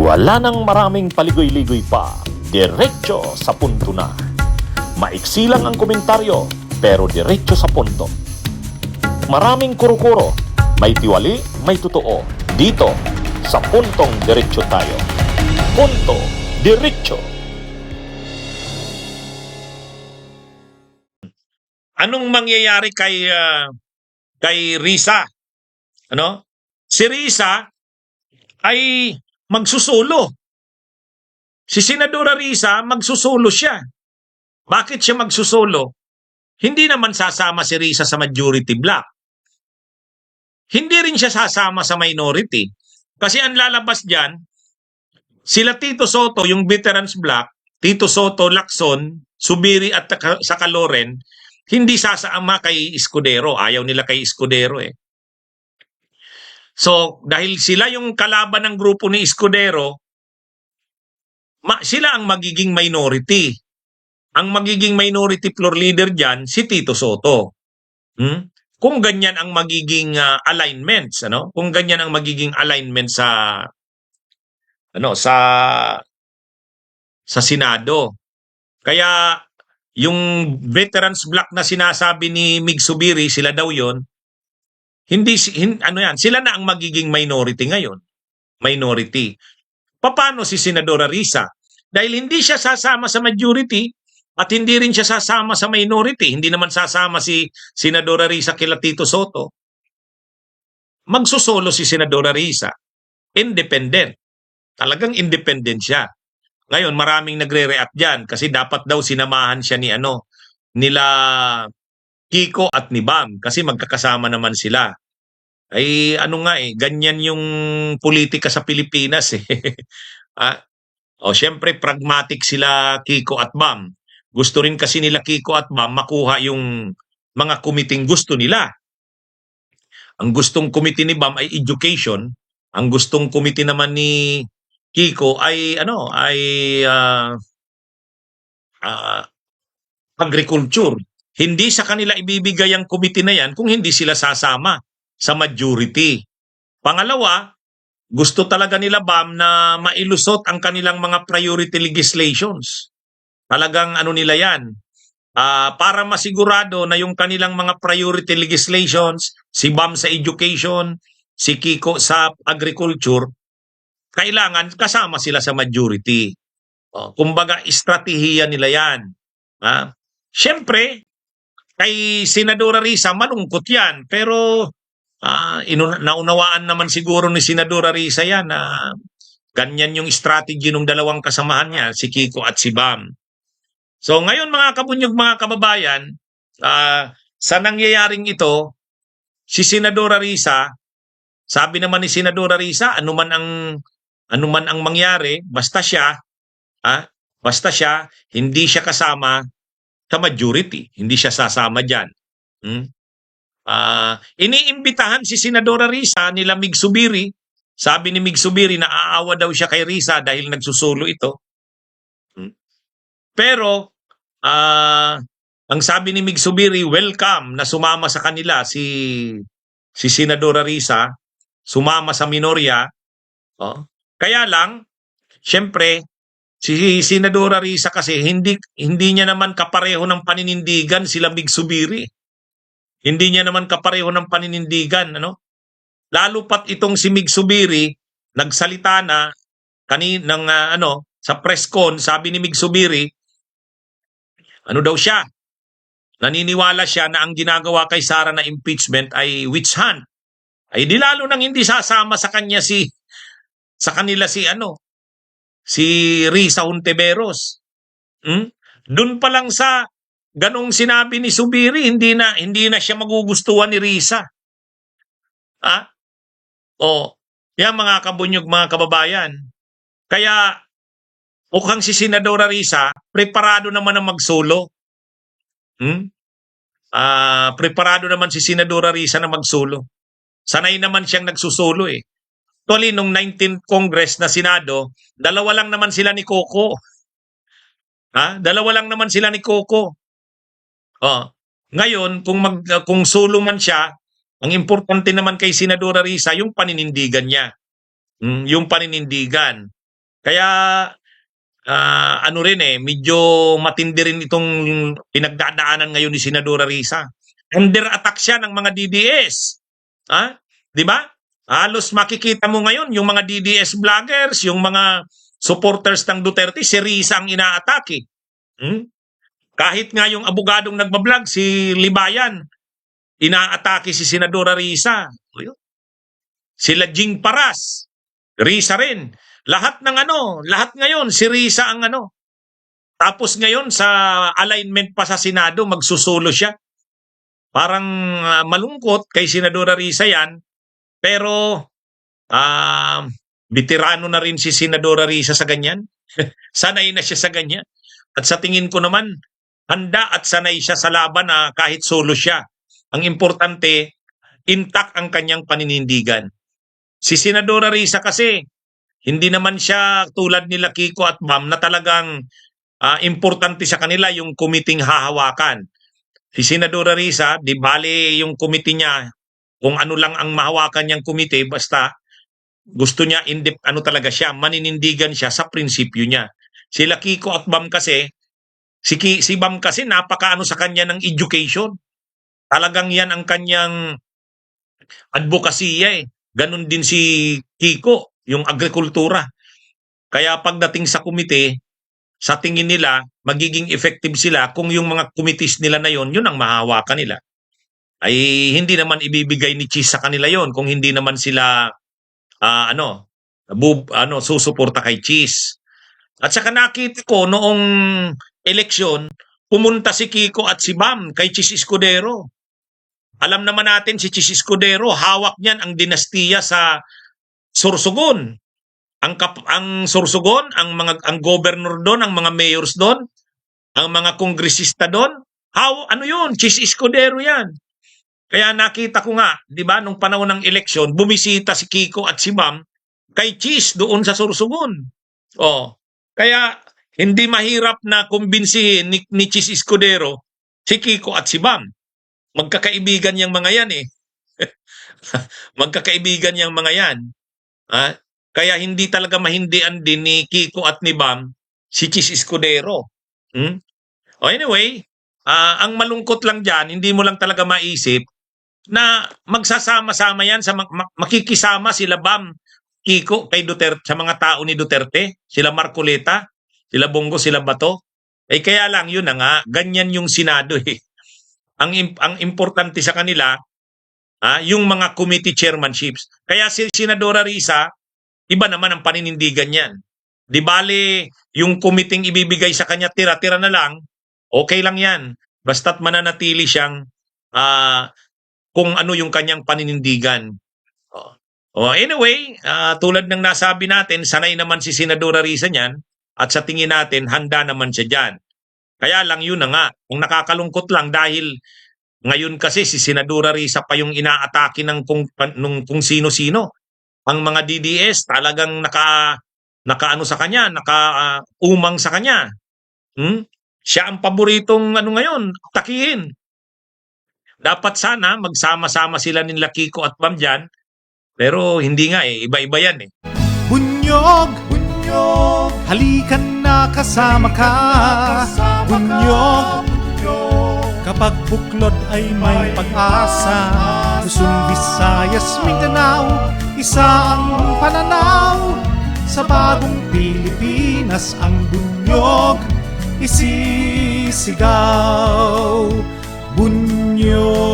Wala nang maraming paligoy-ligoy pa, diretso sa punto na. Maiksi lang ang komentaryo, pero diretso sa punto. Maraming kuro-kuro, may tiwali, may totoo. Dito, sa puntong diretso tayo. Punto, diretso. Anong mangyayari kay Risa? Ano? Si Risa ay magsusulo. Si Senadora Risa magsusulo siya. Bakit siya magsusulo? Hindi naman sasama si Risa sa majority block. Hindi rin siya sasama sa minority. Kasi ang lalabas diyan, sila Tito Soto, yung veterans block, Tito Soto, Lacson, Subiri at saka Loren, hindi sasama kay Escudero. Ayaw nila kay Escudero eh. So, dahil sila yung kalaban ng grupo ni Escudero, sila ang magiging minority. Ang magiging minority floor leader dyan, si Tito Soto. Kung ganyan ang magiging alignments, ano? Kung ganyan ang magiging alignment sa Senado. Kaya yung veterans block na sinasabi ni Mig Subiri, sila daw 'yon. Sila na ang magiging minority ngayon. Minority. Paano si Senadora Risa? Dahil hindi siya sasama sa majority at hindi rin siya sasama sa minority. Hindi naman sasama si Senadora Risa kila Tito Soto. Magsusolo si Senadora Risa. Independent. Talagang independent siya. Ngayon, maraming nagre-react dyan kasi dapat daw sinamahan siya nila Kiko at ni Bam kasi magkakasama naman sila. Ay ganyan yung politika sa Pilipinas eh. Syempre pragmatic sila Kiko at Bam. Gusto rin kasi nila Kiko at Bam makuha yung mga kumiting gusto nila. Ang gustong committee ni Bam ay education, ang gustong committee naman ni Kiko ay agriculture. Hindi sa kanila ibibigay ang committee na yan kung hindi sila sasama sa majority. Pangalawa, gusto talaga nila Bam na mailusot ang kanilang mga priority legislations. Talagang nila yan. Para masigurado na yung kanilang mga priority legislations, si Bam sa education, si Kiko sa agriculture, kailangan kasama sila sa majority. Kumbaga, estratehiya nila yan. Siyempre, kay Senadora Risa, malungkot yan. Pero naunawaan naman siguro ni Senadora Risa yan na ganyan yung strategy ng dalawang kasamahan niya, si Kiko at si Bam. So ngayon mga kabunyog, mga kababayan, sa nangyayaring ito, si Senadora Risa, sabi naman ni Senadora Risa, anuman ang mangyari, basta siya, hindi siya kasama sa majority. Hindi siya sasama dyan. Iniimbitahan si Senadora Risa nila Mig Subiri. Sabi ni Mig Subiri na aawa daw siya kay Risa dahil nagsusulo ito. Pero, ang sabi ni Mig Subiri, welcome na sumama sa kanila si Senadora Risa, sumama sa minorya. Kaya lang, syempre, si Senadora Risa kasi hindi niya naman kapareho ng paninindigan sila Mig Subiri. Hindi niya naman kapareho ng paninindigan, Lalo pat itong si Mig Subiri nagsalita na kaninang sa press con, sabi ni Mig Subiri, daw siya? Naniniwala siya na ang ginagawa kay Sara na impeachment ay witch hunt. Ay di lalo nang hindi sasama sa kanila si Risa Hontiveros. Doon pa lang sa ganong sinabi ni Subiri, hindi na siya magugustuhan ni Risa. Yan mga kabunyog, mga kababayan. Kaya mukhang si Senadora Risa preparado naman na magsulo. Preparado naman si Senadora Risa na magsulo. Sanay naman siyang nagsusulo eh. Actually, nung 19th Congress na Senado, dalawa lang naman sila ni Coco. Dalawa lang naman sila ni Coco. Ngayon, kung sulo man siya, ang importante naman kay Senadora Risa, yung paninindigan niya. Yung paninindigan. Kaya ano rin medyo matindi rin itong pinagdadaanan ngayon ni Senadora Risa. Under attack siya ng mga DDS. Ha? 'Di ba? Halos makikita mo ngayon yung mga DDS vloggers, yung mga supporters ng Duterte, si Risa ang inaatake. Kahit nga yung abogadong nagbablog, si Libayan, inaatake si Senadora Risa. Sila Jing Paras, Risa rin. Lahat ngayon, si Risa ang Tapos ngayon sa alignment pa sa Senado, magsusulo siya. Parang malungkot kay Senadora Risa yan, pero veterano na rin si Senadora Risa sa ganyan. Sanay na siya sa ganyan. At sa tingin ko naman, handa at sanay siya sa laban na kahit solo siya. Ang importante, intact ang kanyang paninindigan. Si Senadora Risa kasi, hindi naman siya tulad nila Kiko at Bam na talagang importante sa kanila yung committee hahawakan. Si Senadora Risa, di bale yung committee niya, kung ano lang ang mahawakan niyang committee, basta gusto niya, talaga siya, maninindigan siya sa prinsipyo niya. Sila Kiko at Bam kasi, si Bam kasi napakaano sa kanya ng education. Talagang yan ang kanyang advokasya Ganon din si Kiko, yung agrikultura. Kaya pagdating sa komite, sa tingin nila, magiging effective sila kung yung mga committees nila na yun ang mahawakan nila. Ay hindi naman ibibigay ni Cheese sa kanila yon kung hindi naman sila susuporta kay Cheese. At saka nakita ko noong eleksyon, pumunta si Kiko at si Bam kay Cheese Escudero. Alam naman natin si Cheese Escudero, hawak niyan ang dinastiya sa Sorsogon. Ang Sorsogon, ang governor doon, ang mga mayors doon, ang mga kongresista doon, Cheese Escudero yan. Kaya nakita ko nga, 'di ba, nung panahon ng eleksyon, bumisita si Kiko at si Bam kay Cheese doon sa Sorsogon. Kaya hindi mahirap na kumbinsihin ni Cheese Escudero si Kiko at si Bam. Magkakaibigan yang mga yan Magkakaibigan yang mga yan. Kaya hindi talaga mahindian din ni Kiko at ni Bam si Cheese Escudero. Anyway, ang malungkot lang dyan, hindi mo lang talaga maisip na magsasama-sama yan, makikisama sila Bam, Kiko kay Duterte, sa mga tao ni Duterte, sila Marcoleta, sila Bongo, sila Bato. Kaya lang yun na nga, ganyan yung Senado Ang importante sa kanila, yung mga committee chairmanships. Kaya si Senadora Risa, iba naman ang paninindigan niyan. Di bale, yung committee ibibigay sa kanya, tira-tira na lang, okay lang yan. Basta't mananatili siyang kung ano yung kanyang paninindigan. Anyway, tulad ng nasabi natin, sanay naman si Senadora Risa niyan, at sa tingin natin, handa naman siya dyan. Kaya lang yun na nga, ang nakakalungkot lang dahil ngayon kasi si Senadora Risa pa yung inaatake ng kung sino-sino. Ang mga DDS talagang nakaano sa kanya, nakaumang sa kanya. Siya ang paboritong ngayon, takihin. Dapat sana magsama-sama sila nila Kiko at Bam dyan, pero hindi nga iba-iba yan Bunyog, bunyog, halikan na kasama ka. Bunyog, kapag buklod ay may pag-asa. Luzon, Visayas, Mindanao, isa ang pananaw. Sa bagong Pilipinas ang bunyog isisigaw. Bunyog.